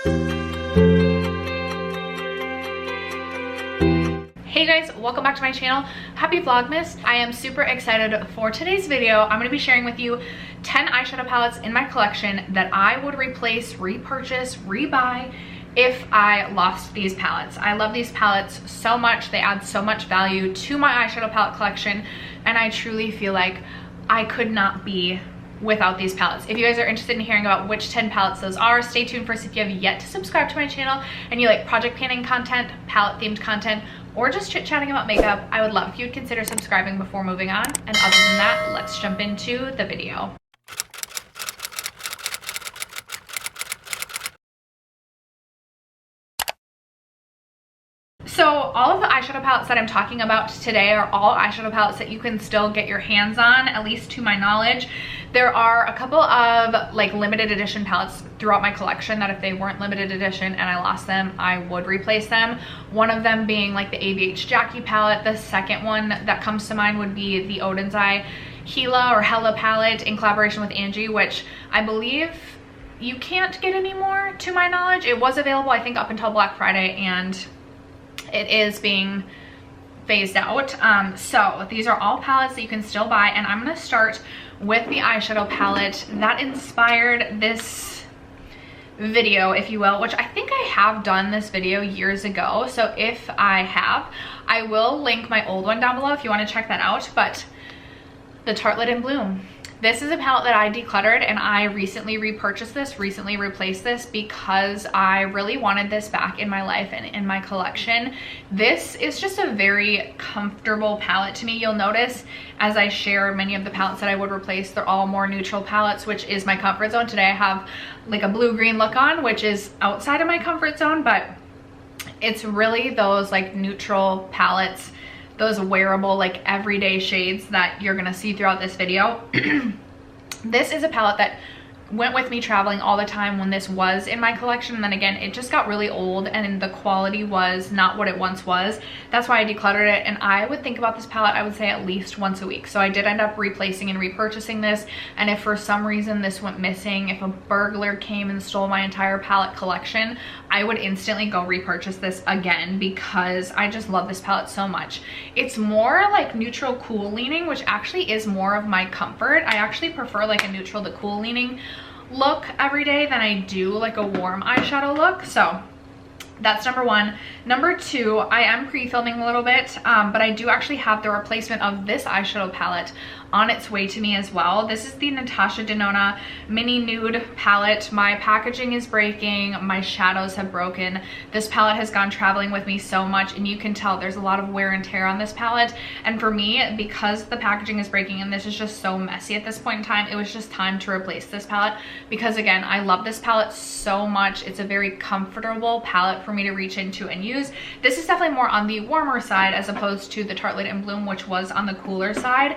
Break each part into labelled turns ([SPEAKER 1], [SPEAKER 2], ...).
[SPEAKER 1] Hey guys, welcome back to my channel. Happy Vlogmas. I am super excited for today's video. I'm going to be sharing with you 10 eyeshadow palettes in my collection that I would replace, repurchase, rebuy if I lost these palettes. I love these palettes so much. They add so much value to my eyeshadow palette collection, and I truly feel like I could not be without these palettes. If you guys are interested in hearing about which 10 palettes those are, stay tuned first. If you have yet to subscribe to my channel and you like project panning content, palette themed content, or just chit-chatting about makeup, I would love if you'd consider subscribing before moving on. And other than that, let's jump into the video. So all of the eyeshadow palettes that I'm talking about today are all eyeshadow palettes that you can still get your hands on, at least to my knowledge. There are a couple of like limited edition palettes throughout my collection that if they weren't limited edition and I lost them, I would replace them. One of them being like the ABH Jackie palette. The second one that comes to mind would be the Odin's Eye Hela or Hella palette in collaboration with Angie, which I believe you can't get anymore to my knowledge. It was available, I think, up until Black Friday, and it is being phased out. So these are all palettes that you can still buy, and I'm going to start with the eyeshadow palette that inspired this video, if you will, which I think I have done this video years ago. So if I have, I will link my old one down below if you want to check that out. But the Tartelette in Bloom. This is a palette that I decluttered, and I recently repurchased this, recently replaced this because I really wanted this back in my life and in my collection. This is just a very comfortable palette to me. You'll notice as I share many of the palettes that I would replace, they're all more neutral palettes, which is my comfort zone. Today I have like a blue-green look on, which is outside of my comfort zone, but it's really those like neutral palettes, those wearable like everyday shades that you're gonna see throughout this video. This is a palette that went with me traveling all the time when this was in my collection, and then again it just got really old and the quality was not what it once was. That's why I decluttered it, and I would think about this palette, I would say, at least once a week. So I did end up replacing and repurchasing this, and if for some reason this went missing, if a burglar came and stole my entire palette collection, I would instantly go repurchase this again because I just love this palette so much. It's more like neutral cool leaning, which actually is more of my comfort. I actually prefer like a neutral to cool leaning look every day than I do like a warm eyeshadow look. So that's number one. Number two, I am pre-filming a little bit, but I do actually have the replacement of this eyeshadow palette on its way to me as well. This is the Natasha Denona Mini Nude palette. My packaging is breaking, my shadows have broken. This palette has gone traveling with me so much, and you can tell there's a lot of wear and tear on this palette. And for me, because the packaging is breaking and this is just so messy at this point in time, it was just time to replace this palette because again, I love this palette so much. It's a very comfortable palette for me to reach into and use. This is definitely more on the warmer side as opposed to the Tartelette in Bloom, which was on the cooler side.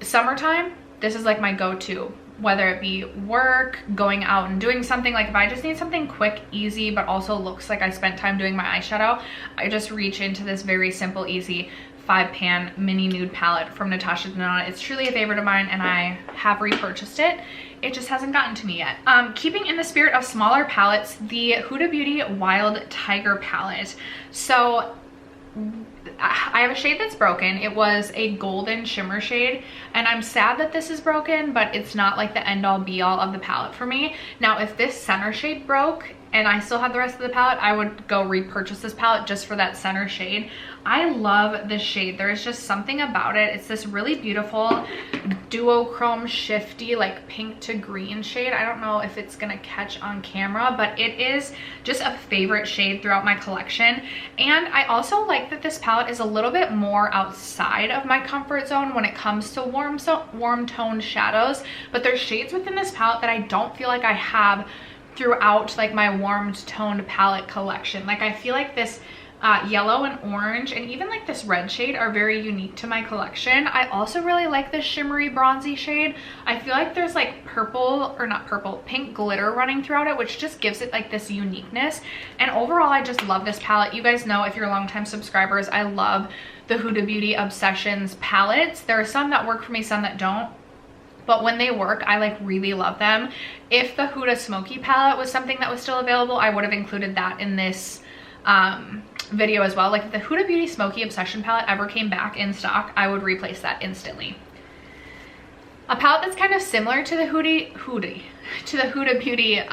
[SPEAKER 1] Summertime, this is like my go-to, whether it be work, going out and doing something. Like if I just need something quick, easy, but also looks like I spent time doing my eyeshadow, I just reach into this very simple, easy 5-pan mini nude palette from Natasha Denona. It's truly a favorite of mine, and I have repurchased it. It just hasn't gotten to me yet. Keeping in the spirit of smaller palettes, the Huda Beauty Wild Tiger palette. So I have a shade that's broken. It was a golden shimmer shade, and I'm sad that this is broken, but it's not like the end all be all of the palette for me. Now, if this center shade broke and I still had the rest of the palette, I would go repurchase this palette just for that center shade. I love this shade. There is just something about it. It's this really beautiful duochrome shifty like pink to green shade. I don't know if it's gonna catch on camera, but it is just a favorite shade throughout my collection. And I also like that this palette is a little bit more outside of my comfort zone when it comes to warm toned shadows, but there's shades within this palette that I don't feel like I have throughout like my warm toned palette collection. Like I feel like this yellow and orange and even like this red shade are very unique to my collection. I also really like this shimmery bronzy shade. I feel like there's like purple, or not purple, pink glitter running throughout it, which just gives it like this uniqueness. And overall, I just love this palette. You guys know, if you're longtime subscribers, I love the Huda Beauty Obsessions palettes. There are some that work for me, some that don't. but when they work, I like really love them. If the Huda Smoky palette was something that was still available, I would have included that in this video as well. Like if the Huda Beauty Smoky Obsession palette ever came back in stock, I would replace that instantly. A palette that's kind of similar to the Huda Beauty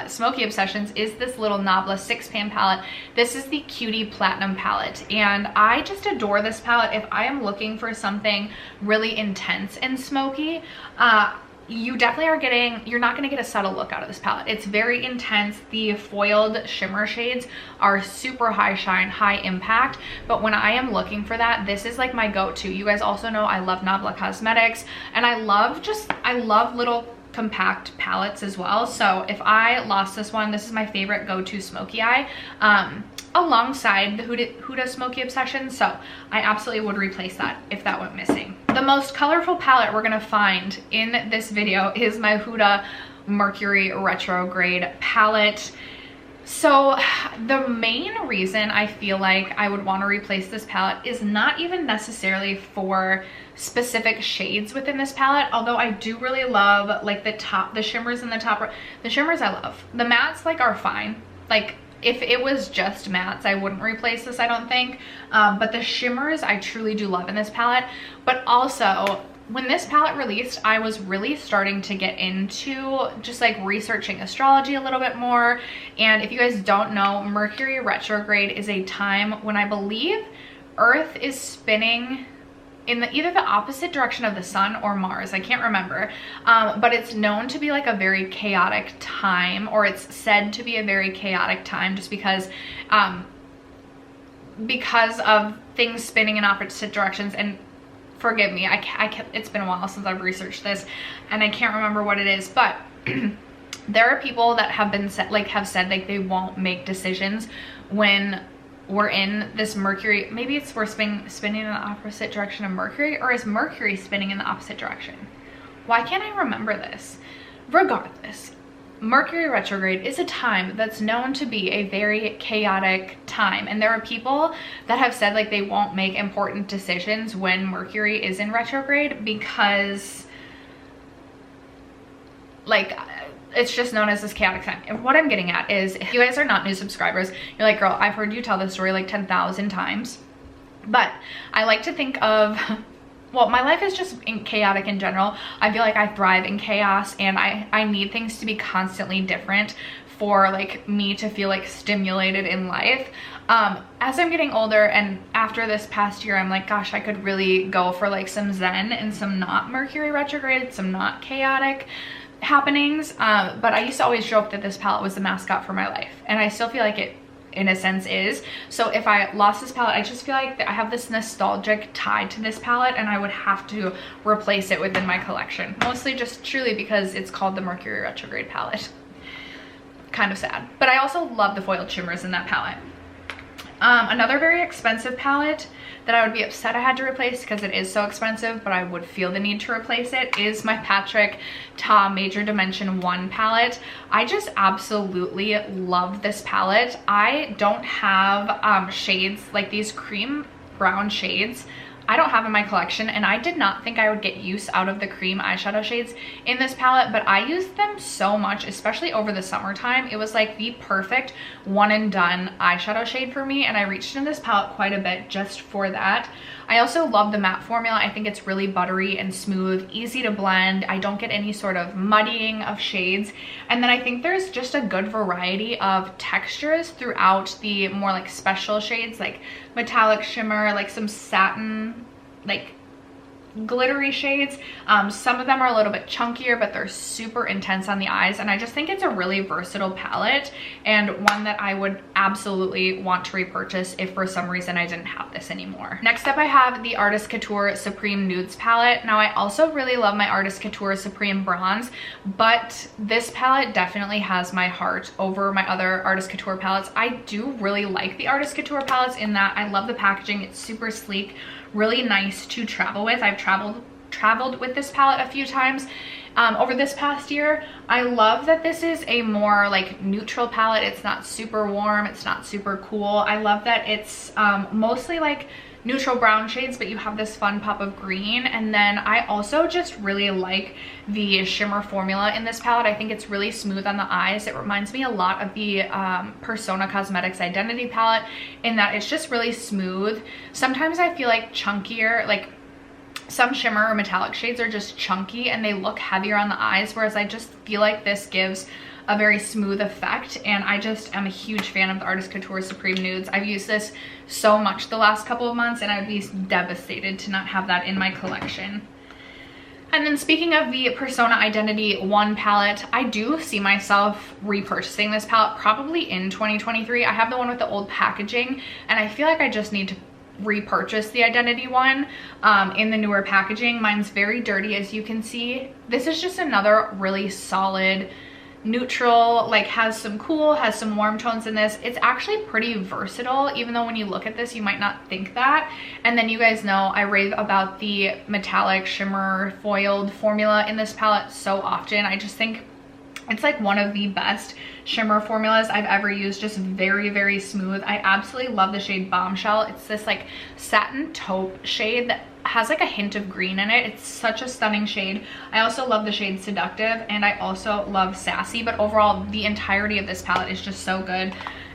[SPEAKER 1] Smoky Obsessions is this little Nabla 6-pan palette. This is the Cutie Platinum palette, and I just adore this palette. If I am looking for something really intense and smoky, you definitely are getting, you're not going to get a subtle look out of this palette. It's very intense. The foiled shimmer shades are super high shine, high impact, but when I am looking for that, this is like my go-to. You guys also know I love Nabla Cosmetics, and I love little compact palettes as well. So if I lost this one, this is my favorite go-to smoky eye, alongside the Huda Smoky Obsession. So I absolutely would replace that if that went missing. The most colorful palette we're gonna find in this video is my Huda Mercury Retrograde palette. So the main reason I feel like I would want to replace this palette is not even necessarily for specific shades within this palette, although I do really love like the shimmers in the top. The shimmers I love. The mattes like are fine. Like if it was just mattes, I wouldn't replace this, I don't think. But the shimmers I truly do love in this palette. But also, when this palette released, I was really starting to get into just like researching astrology a little bit more. And if you guys don't know, Mercury retrograde is a time when I believe Earth is spinning in either the opposite direction of the sun or Mars. I can't remember. But it's known to be like a very chaotic time, or it's said to be a very chaotic time just because of things spinning in opposite directions. And forgive me, it's been a while since I've researched this and I can't remember what it is, but there are people that have said like they won't make decisions when we're in this Mercury. Maybe it's we're spinning in the opposite direction of Mercury, or is Mercury spinning in the opposite direction? Why can't I remember this? Regardless, Mercury retrograde is a time that's known to be a very chaotic time, and there are people that have said like they won't make important decisions when Mercury is in retrograde because like it's just known as this chaotic time. And what I'm getting at is, if you guys are not new subscribers, you're like, girl, I've heard you tell this story like 10,000 times. But I like to think of, well, my life is just chaotic in general. I feel like I thrive in chaos, and I need things to be constantly different for like me to feel like stimulated in life. As I'm getting older and after this past year, I'm like, gosh, I could really go for like some zen and some not Mercury retrograde, some not chaotic happenings. But I used to always joke that this palette was the mascot for my life, and I still feel like it in a sense is. So if I lost this palette, I just feel like I have this nostalgic tie to this palette, and I would have to replace it within my collection, mostly just truly because it's called the Mercury retrograde palette. Kind of sad, but I also love the foiled shimmers in that palette. Another very expensive palette that I would be upset I had to replace because it is so expensive, but I would feel the need to replace it, is my Patrick Ta Major Dimension 1 palette. I just absolutely love this palette. I don't have shades like these cream brown shades. I don't have in my collection, and I did not think I would get use out of the cream eyeshadow shades in this palette, but I used them so much, especially over the summertime. It was like the perfect one and done eyeshadow shade for me, and I reached into this palette quite a bit just for that. I also love the matte formula. I think it's really buttery and smooth, easy to blend. I don't get any sort of muddying of shades. And then I think there's just a good variety of textures throughout the more like special shades, like metallic shimmer, like some satin, like glittery shades. Some of them are a little bit chunkier, but they're super intense on the eyes, and I just think it's a really versatile palette and one that I would absolutely want to repurchase if for some reason I didn't have this anymore. Next up, I have the Artist Couture Supreme Nudes palette. Now, I also really love my Artist Couture Supreme Bronze, but this palette definitely has my heart over my other Artist Couture palettes. I do really like the Artist Couture palettes in that I love the packaging. It's super sleek, really nice to travel with. I've traveled with this palette a few times over this past year. I love that this is a more like neutral palette. It's not super warm, it's not super cool. I love that it's mostly like neutral brown shades, but you have this fun pop of green. And then I also just really like the shimmer formula in this palette. I think it's really smooth on the eyes. It reminds me a lot of the Persona Cosmetics Identity palette in that it's just really smooth. Sometimes I feel like chunkier, like some shimmer or metallic shades are just chunky and they look heavier on the eyes, whereas I just feel like this gives a very smooth effect. And I just am a huge fan of the Artist Couture Supreme Nudes. I've used this so much the last couple of months and I'd be devastated to not have that in my collection. And then speaking of the Persona Identity 1 palette, I do see myself repurchasing this palette probably in 2023. I have the one with the old packaging and I feel like I just need to repurchase the Identity one in the newer packaging. Mine's very dirty, as you can see. This is just another really solid neutral, like has some cool, has some warm tones in this. It's actually pretty versatile, even though when you look at this you might not think that. And then you guys know I rave about the metallic shimmer foiled formula in this palette so often. I just think it's like one of the best shimmer formulas I've ever used. Just very, very smooth. I absolutely love the shade Bombshell. It's this like satin taupe shade that has like a hint of green in it. It's such a stunning shade. I also love the shade Seductive and I also love Sassy, but overall the entirety of this palette is just so good.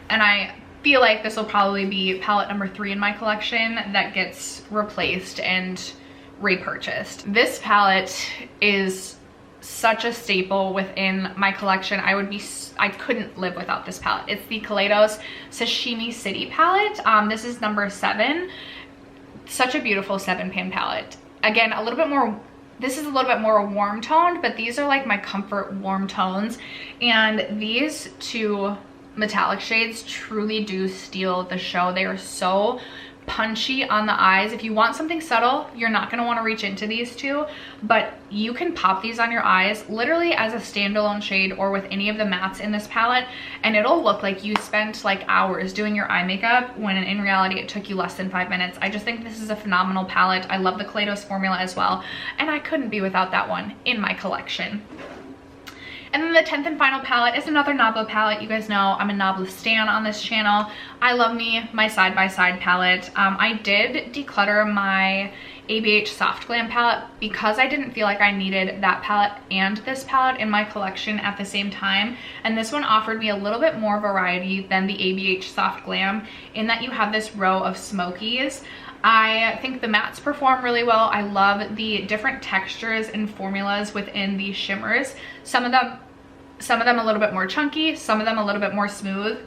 [SPEAKER 1] And I feel like this will probably be palette number 3 in my collection that gets replaced and repurchased. This palette is such a staple within my collection. I couldn't live without this palette. It's the Kaleidos Sashimi City palette. This is number 7. Such a beautiful 7-pan palette. Again, a little bit more, this is a little bit more warm toned, but these are like my comfort warm tones. And these two metallic shades truly do steal the show. They are so punchy on the eyes. If you want something subtle, you're not going to want to reach into these two, but you can pop these on your eyes literally as a standalone shade or with any of the mattes in this palette, and it'll look like you spent like hours doing your eye makeup when in reality it took you less than 5 minutes. I just think this is a phenomenal palette. I love the Kaleidos formula as well, and I couldn't be without that one in my collection. And then the 10th and final palette is another Nabla palette. You guys know I'm a Nabla stan on this channel. I love me my side-by-side palette. I did declutter my ABH Soft Glam palette because I didn't feel like I needed that palette and this palette in my collection at the same time. And this one offered me a little bit more variety than the ABH Soft Glam in that you have this row of Smokies. I think the mattes perform really well. I love the different textures and formulas within these shimmers. Some of them a little bit more chunky, some of them a little bit more smooth.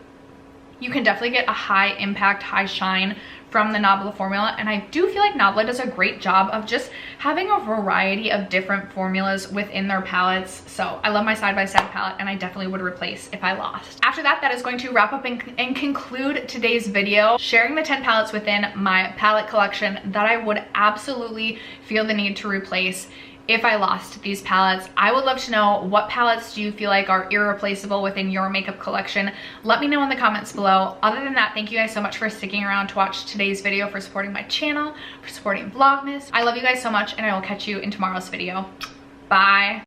[SPEAKER 1] You can definitely get a high impact, high shine from the Nabla formula, and I do feel like Nabla does a great job of just having a variety of different formulas within their palettes. So I love my side-by-side palette, and I definitely would replace if I lost. After that, that is going to wrap up and conclude today's video, sharing the 10 palettes within my palette collection that I would absolutely feel the need to replace if I lost these palettes. I would love to know, what palettes do you feel like are irreplaceable within your makeup collection? Let me know in the comments below. Other than that, thank you guys so much for sticking around to watch today's video, for supporting my channel, for supporting Vlogmas. I love you guys so much, and I will catch you in tomorrow's video. Bye.